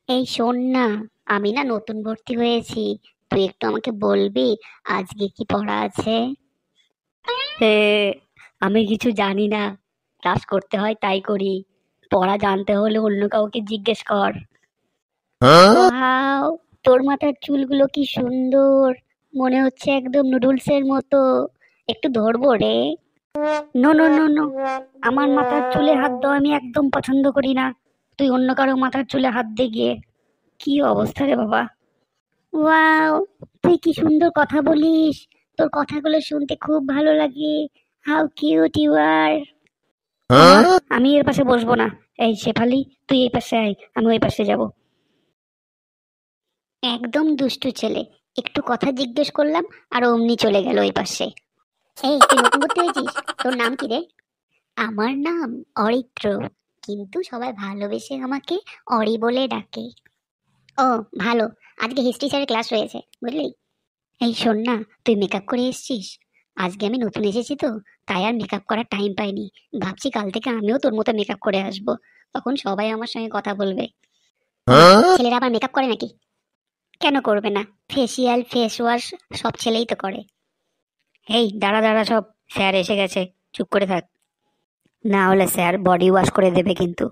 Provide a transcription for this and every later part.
এই শোন না, আমি না নতুন ভর্তি হয়েছি। তুই একটু আমাকে বলবি আজকে কি পড়া আছে? হে, আমি কিছু জানি না। ক্লাস করতে হয় তাই করি। পড়া জানতে হলে অন্য কাউকে জিজ্ঞেস কর। ওয়াও, তোর মাথার চুলগুলো কি সুন্দর! মনে হচ্ছে একদম নুডলসের মতো। একটু ধরবো রে? নো নো নো নো, আমার মাথার চুলে হাত দাও আমি একদম পছন্দ করি না। তুই অন্য কারো মাথার চুলে হাত দে গিয়ে। কি অবস্থা রে বাবা! ওয়াও, তুই কি সুন্দর কথা বলিস! তোর কথাগুলো শুনতে খুব ভালো লাগে। How cute you are! ওমা, আমি এর পাশে বসবো না। এই শেফালি, তুই এই পাশে আয়, আমি ওই পাশে যাব। একদম দুষ্টু ছেলে। একটু কথা জিজ্ঞেস করলাম আর অমনি চলে গেল ওই পাশে। এই, তুই নতুন ভর্তি হয়েছিস? তোর নাম কি রে? আমার নাম অরিত্র, কিন্তু সবাই ভালোবেসে আমাকে অরি বলে ডাকে। ও, ভালো। আজকে হিস্ট্রি স্যারের ক্লাস রয়েছে, বুঝলি? এই শোন না, তুই মেকআপ করে এসেছিস? আজকে আমি নতুন এসেছি তো, তাই আর মেকআপ করার টাইম পাইনি। ভাবছি কাল থেকে আমিও তোর মতো মেকআপ করে আসবো। তখন সবাই আমার সঙ্গে কথা বলবে। ওমা, ছেলেরা আবার মেকআপ করে নাকি? কেন করবে না? ফেসিয়াল, ফেস ওয়াশ সব ছেলেই তো করে। এই দাঁড়া দাঁড়া সব, স্যার এসে গেছে। চুপ করে থাক, না হলে স্যার বডি ওয়াশ করে দেবে কিন্তু।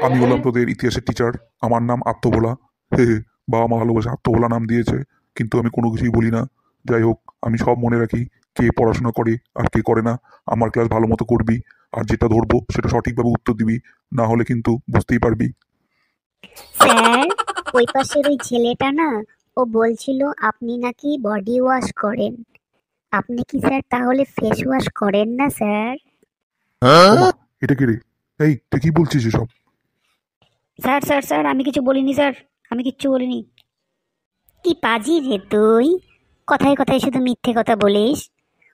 আমি হলাম তোদের ইতিহাসের টিচার। আমার নাম আত্মভোলা। হে হে, বাবা মা ভালোবাসে আত্মভোলা নাম দিয়েছে, কিন্তু আমি কোনো কিছুই বলি না। যাই হোক, আমি সব মনে রাখি, কে পড়াশোনা করে আর কে করে না। আমার ক্লাস ভালো মতো করবি, আর যেটা ধরবো সেটা সঠিকভাবে উত্তর দিবি, না হলে কিন্তু বুঝতেই পারবি। স্যার, ওই পাশের ওই ছেলেটা না, ও বলছিল আপনি নাকি বডি ওয়াশ করেন। আপনি কি স্যার তাহলে ফেস ওয়াশ করেন না স্যার? ওমা, এটা কি রে? এই, তুই কি বলছিস এসব? স্যার স্যার স্যার, আমি কিছু বলিনি স্যার, আমি কিচ্ছু বলিনি। কি পাজি রে তুই! কথায় কথায় শুধু মিথ্যে কথা বলিস।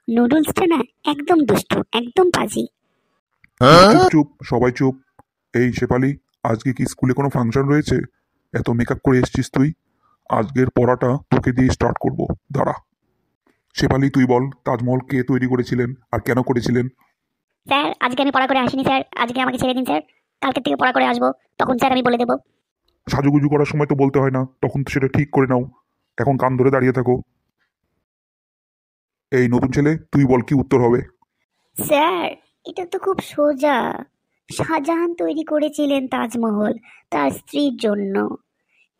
নুডলসটা না একদম দুষ্টু, একদম পাজি। চুপ চুপ চুপ, সবাই চুপ। এই শেফালি, আজকে কি স্কুলে কোনো ফাংশন রয়েছে? এত মেকআপ করে এসেছিস তুই। আজকের পড়াটা তোকে দিয়ে স্টার্ট করব, দাঁড়া। শেফালি, তুই বল, তাজমহল কে তৈরি করেছিলেন আর কেন করেছিলেন? স্যার, আজকে আমি পড়া করে আসিনি স্যার। আজকে আমাকে ছেড়ে দিন স্যার। কালকের থেকে পড়া করে আসবো, তখন স্যার আমি বলে দেবো। সাজুগুজু করার সময় তো বলতে হয় না, তখন তো সেটা ঠিক করে নাও। এখন কান ধরে দাঁড়িয়ে থাকো। এই নতুন ছেলে, তুই বল কি উত্তর হবে? স্যার, এটা তো খুব সোজা। শাহজাহান তৈরি করেছিলেন তাজমহল তার স্ত্রীর জন্য।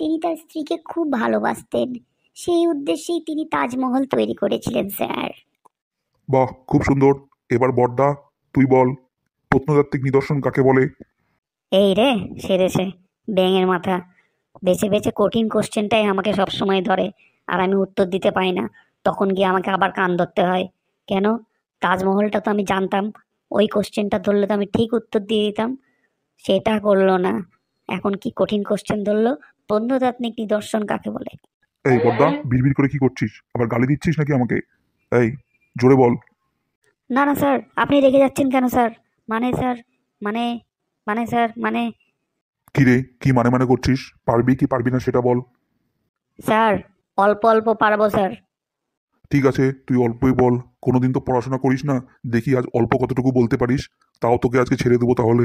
তিনি তার স্ত্রীকে খুব ভালোবাসতেন। সেই উদ্দেশ্যেই তিনি তাজমহল তৈরি করেছিলেন স্যার। বাহ, খুব সুন্দর। এবার বড়দা, তুই বল, প্রত্নতাত্ত্বিক নিদর্শন কাকে বলে? এই রে, সেরেছে ব্যাঙের মাথা। বেছে বেছে কঠিন কোশ্চেনটাই আমাকে সব সময় ধরে, আর আমি উত্তর দিতে পাই না। তখন গিয়ে আমাকে আবার কান ধরতে হয়। কেন? তাজমহলটা তো আমি জানতাম। ওই কোশ্চেনটা ধরলে তো আমি ঠিক উত্তর দিয়ে দিতাম। সেটা করলো না। এখন কি কঠিন কোশ্চেন ধরলো? প্রত্নতাত্ত্বিক নিদর্শন কাকে বলে? এই বড়দা, বিড়বিড় করে কি করছিস? আবার গালি দিচ্ছিস নাকি আমাকে? এই, জোরে বল। না না স্যার, আপনি রেগে যাচ্ছেন কেন স্যার? মানে স্যার, মানে মানে স্যার মানে কি রে, কি মানে মানে করছিস? পারবি কি পারবি না সেটা বল। স্যার, অল্প অল্প পারবো স্যার। ঠিক আছে, তুই অল্পই বল। কোনোদিন তো পড়াশোনা করিস না, দেখি আজ অল্প কতটুকু বলতে পারিস। তাও তোকে আজকে ছেড়ে দেবো তাহলে।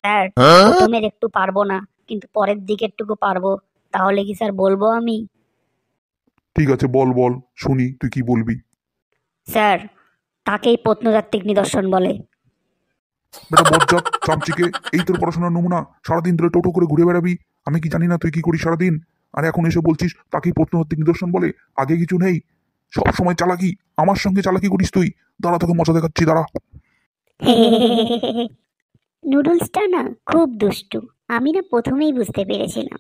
স্যার, প্রথমের একটু পারবো না, কিন্তু পরের দিকেরটুকু পারবো। তাহলে কি স্যার বলবো আমি? ঠিক আছে, বল বল, শুনি তুই কি বলবি। স্যার, তাকেই প্রত্নতাত্ত্বিক নিদর্শন বলে। বেটা বজ্জাত চামচিকে, এই তোর পড়াশোনার নমুনা? সারাদিন ধরে টোটো করে ঘুরে বেড়াবি, আমি কি জানি না তুই কি করিস সারাদিন? আর এখন এসে বলছিস তাকেই প্রত্নতাত্ত্বিক নিদর্শন বলে? আগে কিছু নেই, সব সময় চালাকি। আমার সঙ্গে চালাকি করিস তুই। দাঁড়া, তোকে মজা দেখাচ্ছি, দাঁড়া। নুডলসটা না খুব দুষ্টু। আমি না প্রথমেই বুঝতে পেরেছিলাম।